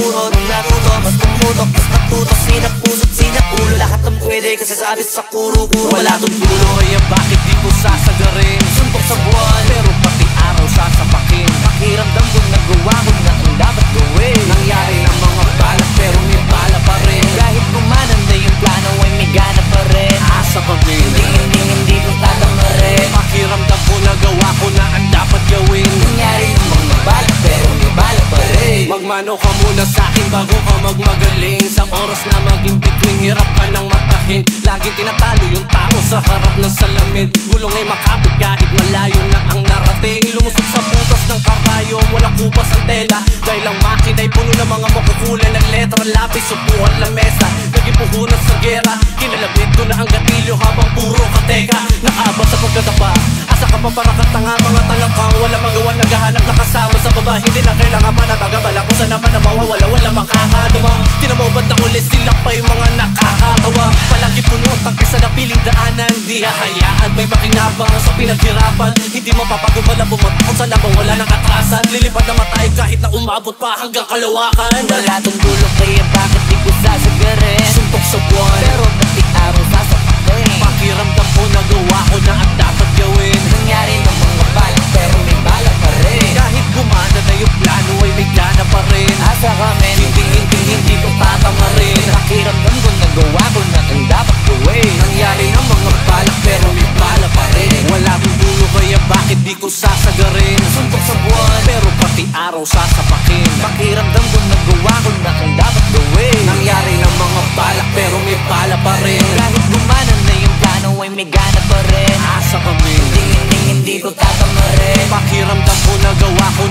puro natuto. Mas tumutok, mas natutok, sinat puso't sinat ulo. Lahat ng pwede kasi sabit sa kuro-kuro. Wala tong dulo, kaya bakit di ko sasagarin? Suntok sa buwan, pero pati araw sasapakin. Pakiramdam kong nagawa ko na ang dapat gawin. Nangyari ng mga balak pero may bala pa rin. Kahit gumanan na yung plano ay may gana pa rin. Asa pa din, hindi ko tatamarin. Pakiramdam ko nagawa ko na ang dapat gawin. Nangyari yung mga balak pero may bala pa rin. Magmano ka muna sa'kin bago ka magmagaling. Sa oras na maging bituin, hirap ka nang matahin. Laging tinatalo yung tao sa harap ng salamin. Gulong ay makapit kahit malayo na ang narating. Lumusok sa butas ng kabayo, walang kupas ang tela. Dahil ang makina'y puno ng mga makukulay ng letra. Lapis, upuan, lamesa, naging puhunan sa gera. Kinalabit ko na ang gatilyo habang puro kateka. Nakaabot sa pagkatapa, asa ka pa para katanga. Mga tangang kang wala magawa, naghahanap na kasama sa baba. Hindi na kailangan pa natagabala kung saan naman na mawawala, wala makakaduma. Tinamobad na ulit sila pa yung mga nakakatawa. Palagi puno ang tagpisa na piling daanan. Di hahayaan may makinabang sa pinaghirapan. Hindi mapapagubala bumatakot sa labang wala nang atrasan. Lilipad na matay kahit na umabot pa hanggang kalawakan. Wala tong dulo kaya bakit di ko sasagarin? Suntok sa buwan, pero pati araw sasapakin. Pakiramdam ko nagawa ko na ang dapat gawin. Nangyari ng mga balak pero may bala pa rin. Kahit gumana na yung plano ay may gana pa rin. Asa kami, hindi ko tatamarin. Pakiramdam ko nagawa ko na ang dapat gawin. Nangyari ng mga balak pero may bala pa rin. Wala kong dulo kaya bakit di ko sasagarin? Suntok sa buwan, pero pati araw sasapakin. Pakiramdam ko nagawa ko na ang dapat gawin. Nangyari ng mga balak pero may bala pa rin. Kahit gumanan na yung plano ay may gana pa rin. Asa kami, hindi ko tatamarin. Pakiramdam ko nagawa ko